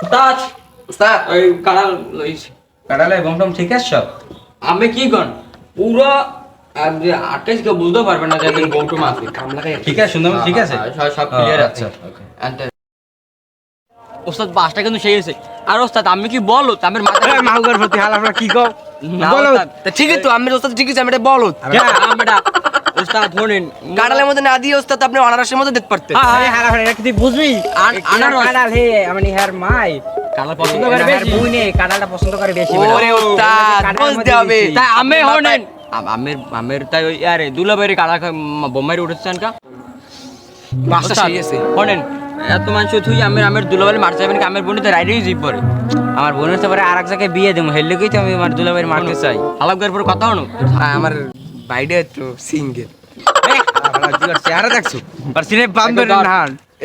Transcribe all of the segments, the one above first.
উস্তাদ উস্তাদ ওই কাড়াল লইছি। কাটালে বমটম ঠিক আছে সব? আমি কি কন পুরো আর্টিস্ট কেউ বুঝতে পারবে না যে বউটুম আছে। ঠিক আছে, সুন্দর ঠিক আছে, সব ক্লিয়ার আছে। আচ্ছা ওকে। ওস্তাদ বাসটা কিন্তু সেই আছে। আর ওস্তাদ আমি কি বলো তামের মাথা মাহুগার প্রতি হাল আপনারা কি কও? না বলো। ওস্তাদ, তা ঠিকই তো, আমি ওস্তাদ ঠিকই আছে, আমি এটা বলো। আমরা ওস্তাদ ধরেন কাঁঠালের মধ্যে না দিয়ে ওস্তাদ আপনি অনারসের মধ্যে দেখতে পারতেন। হ্যাঁ, হারা হারা এটা কি তুই বুঝবি? আনারস। কাঁঠাল হে মানে হ্যার মাই কালার পছন্দ করে হ্যার বেশি। বুই নে কাঁঠালটা পছন্দ করে বেশি। ওরে ওস্তাদ বুঝতে হবে। তাই আমি হনেন আমের তাই ওই আরে দুলাবাড়ি কালা বোমারি উঠেছেন কা বাসটা সেই আছে। হনেন এত মানুষ তুই আমের দুলাবাড়ি মার যাবেন কি আমের বোনিতে রাইডেই জিপ পরে আমার বোনের সাথে আর এক জায়গায় বিয়ে দেবো হেললে কই তো আমি আমার দুলাভাইয়ের মারতে চাই। আলাপ করার পর কথা হনো আমার বাইরে তো সিঙ্গেল। চেহারা দেখছো? আর সিনে বান্দর একদম। না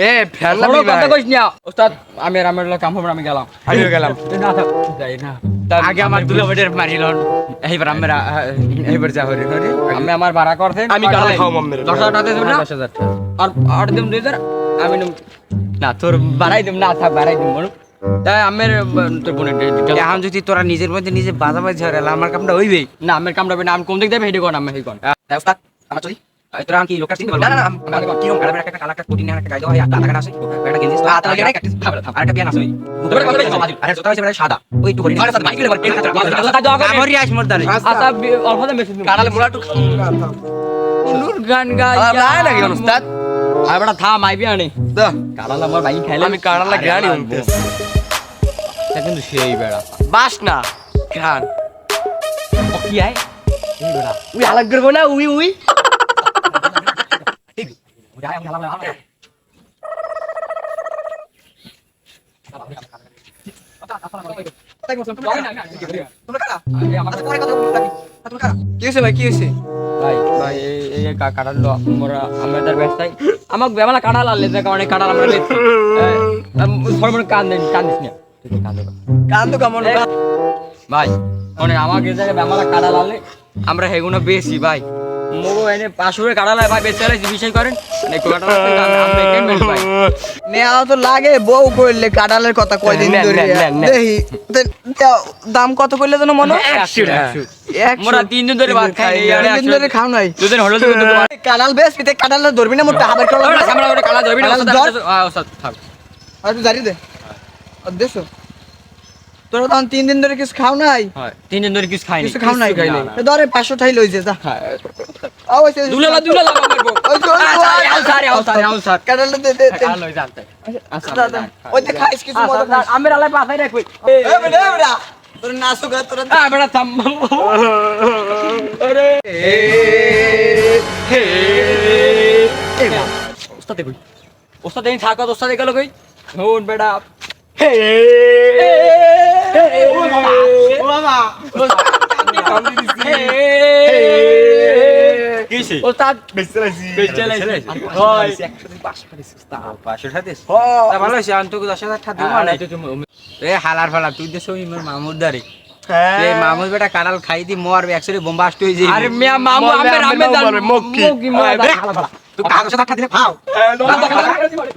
এ ফেললাম বড় কথা কইস না ওস্তাদ আমের কাম হবে আমি গেলাম। আমিও গেলাম। না থাক যাই না আগে আমার দুলাভাইয়ের মারিলন এইবার আমরা এইবার যা হরে হরে আমি আমার ভাড়া করতেন আমি কাঁঠাল খাওয়া মাম্মের। 10,000 টাকা দেব না 10,000 টাকা আর আর দিম 2,000 আমি না তোর বাড়াই দিম না থাক বাড়াই দিম বড় তাই আমের তোর বোনের এখন যদি তোরা নিজের মধ্যে নিজে বাজাবাজি ঝরে আমার কামটা হইবে না আমের কামটা হবে না আমি কোন দিক দেবে হেডে কোন আমি হেই কোন ওস্তাদ আমার চলি। তোরা কি লোকটা চিনতে পারবি না, না, না, না কি রকম কালার একটা কালার একটা কোটি নিয়ে একটা গাইদ হয় আর টাকা আছে একটা গেঞ্জি আর তাহলে এটা কাটতে হবে। আর একটা বিয়ান আছে ওই আরে জোতা হইছে বেটা সাদা ওই একটু করে আরে ওস্তাদ বাইক লেবার আমারই আইস মোর দাঁড়ি আচ্ছা অল্প দামে বেশি কাঁঠালে মোড়া একটু কোনুর গান গাই রায় লাগে ওস্তাদ। আর বড় থাম আইবি আনি দাও। কালাল আমার ভাই খাইলে আমি কাঁঠালে গ্রানি উঠতে। তা কিন্তু সেই বেড়া বাস না ঘ্রাণ। ও কি আয় এই বেড়া উই হালাক করবো না উই উই। কি হয়েছে ভাই, কি হয়েছে? ভাই ভাই এই কাটাল আমরা আমাদের ব্যবসায় আমাক বেমালা কাটাল আনলে যে কারণে কাটাল আমরা বেচছি সরবর কান্দিস না তুই কান্দে কান্দো কেমন? ভাই মানে আমাকে যে বেমালা কাটাল আনলে আমরা হেগুনো বেশি ভাই মোগো এনে 500 কাটাল ভাই বেচতে লাইছি বিষয় করেন মানে কাটাল আমি কেন মেল ভাই নেওয়া তো লাগে, বউ কইলে কাঁঠালের কথা কয়দিন নেন, ধরে নেন, নেন, নেন। দেখি দাম কত কইলে যেন মনে হয়? 100 মোরা 3 দিন ধরে ভাত খাই তিন দিন ধরে খাও নাই। দুদিন হলো তো কাঁঠাল বেশ পিতে কাঁঠাল ধরবি না মোটা হাবার কলা আমরা ওটা কালা ধরবি না কালাল ওস্তাদ ধর। ওস্তাদ থাক আর তুই জারি দে আর দেছো তোরা তখন 3 দিন ধরে কিছু খাও নাই, হয় 3 দিন ধরে কিছু খাইনি কিছু খাও নাই খাইনি ধরে 500 ঠাই লইছে যা দুলালা মারবো আও স্যার কাঁঠালটা দে দে দে। লই যাতে দাদা ওই যে খাইস কিছু মজা খাস। আমি আলাই পাতাই রাখবই এ বেটা এ বেটা তোর নাচো গা তোরা বেটা থাম আরে ওস্তাদ কই ওস্তাদ এই থাকা ওস্তাদ গেল কই শুন বেটা ও বাবা কিসে ওস্তাদ বেচতে লাইছি হয় 500 টাকা দিস তা ভালো হইছে আন তোকে 10,000 টাকা দিমা না এ হালার ফালা তুই দেছ ওই মোর মামুর দারে এই মামুর বেটা কাঁঠাল খাই দি মরবে একচুয়ালি বোমবাস্ট হই যাই আরে মিয়া মামু আমি জান মুকি তুই কাগজ টাকা দিলে খাও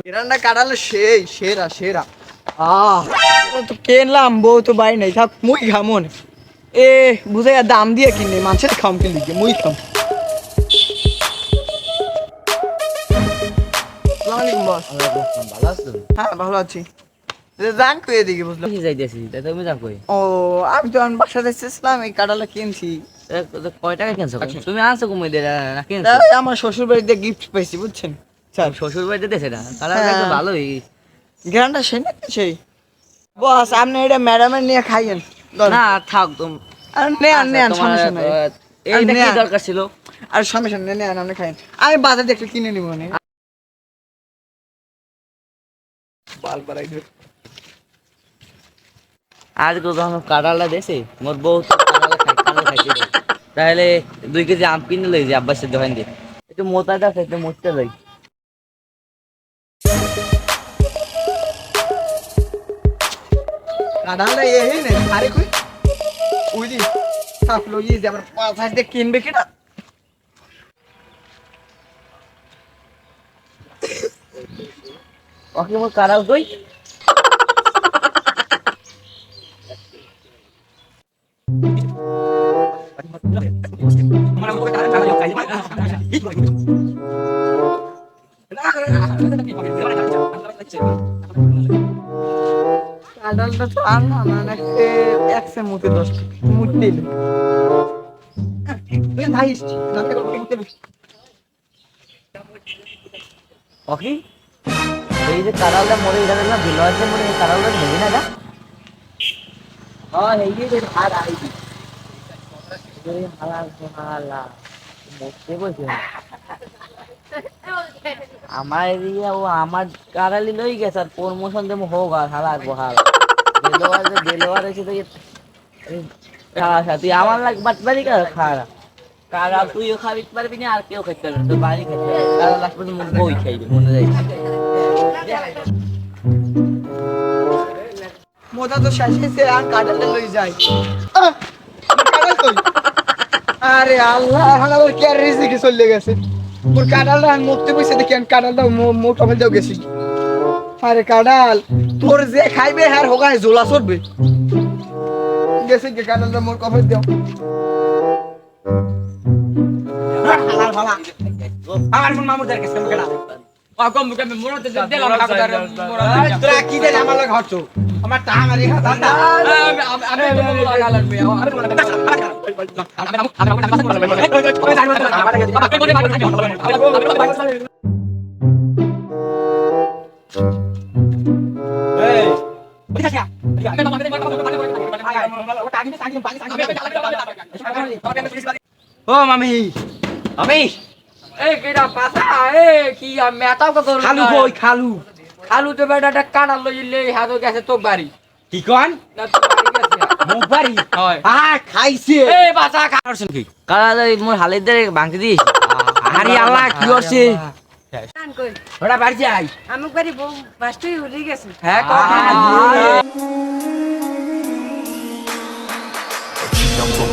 এরান্না কাঁঠাল সেই সেরা সেরা তো কেনলাম বউ তো বাই নাই থাক মুই খামন এ বুঝাই দাম দিয়ে কিনে মানুষের খাম কে লিখে মুই খাম। আসসালামু আলাইকুম বস। ভালো আছো হ্যাঁ ভালো আছি। যান কই এদিকে বুঝলাম। কি যাইতেছি তা তুমি যা কই ও আমি তো আমার বাসাতে এসেছিলাম এই কাঁঠালটা কিনছি। কয় টাকা কিনছো তুমি আনছো কমই দে না কিনছো তাই আমার শ্বশুর বাড়িতে গিফট পাইছি বুঝছেন স্যার। শ্বশুর বাড়িতে দেছে না তাহলে হ্যাঁ। ভালোই গ্রানটা সেই না সেই বস আপনি এটা ম্যাডামের নিয়ে খাইয়েন না থাক তুমি আর নেন নেন সমস্যা নাই এইটা কি নেন। দরকার ছিল আর সমস্যা নেই নেন আপনি খাইয়েন আমি বাজার দেখলে কিনে নিব না বাল বাড়াই দে আজ যখন কাঁঠালটা দেছে মোর বউ তো কাঁঠাল খাইতে তাহলে 2 কেজি আম কিনে লই যে আব্বাসের দোকান দিয়ে একটু মোটাটা খাইতে মোটটা লই কাঁঠালটা এই নেই আরে কই ওই দি সাপ লই যে আবার 5 দিয়ে কিনবে কিনা ওকে মোর কাঁঠাল কই কাঁঠালটা তো আর না না একশো মুখে 10 মুখ দিল ধাইস ওকে এই যে কারালটা মরে এটা না বিলওয়াতে মরে এই কারালটা নেবে না এটা হ্যাঁ এই যে আর আইবি এই হালা মোটে বসে আমার এরিয়া ও আমার কারালি লই গেছে আর প্রমোশন দেবো হোক আর হালা বহাল বেলোয়ার এসে তো তুই আমার লাগ বাটবারি খারা কারা তুইও খাবি পারবি না আর কেউ খেতে পারবে তোর বাড়ি খেতে কারা লাস্ট পর্যন্ত বই খাইবে মনে যাই মোটা তো শেষ হয়েছে আর কাঁঠালটা লই যাই কাঁঠাল কই আরে আল্লাহ এখন আবার কে রিজিকে চলে গেছে ওর কাঁঠালটা আমি মুক্তি পয়সা দেখি আমি কাঁঠালটা মোটা হয়ে যাও গেছি আরে কাঁঠাল তোর যে খাইবে হ্যাঁ হোগায় জোলা চড়বে গেছে কি কাঁঠালটা মোর কফে দাও আমার কোন মামুদার কাছে কেডা কম মুখে আমি মরতে দিলাম কাকুদার তোরা কি দে আমার লগে হচ্ছ আমার তা আমারই কথা না আমি লাগালাম ও মামি মামি এই কিডা পাতা এ কি মেটাও কো খালু কই খালু খালু তো বেটাটা কাটা লইলে হাতো গেছে তো বাড়ি কি কোন না তো বাড়ি গেছে মুখ বাড়ি হয় খাইছে এই বাচ্চা করছেন কি কারা মোর হালের ভাঙতে দিস আরে আল্লাহ কি করছে টান কই ওরা বাড়ি যাই আমুক বাড়ি বউ বাসটাই উড়ে গেছে হ্যাঁ আহ, কো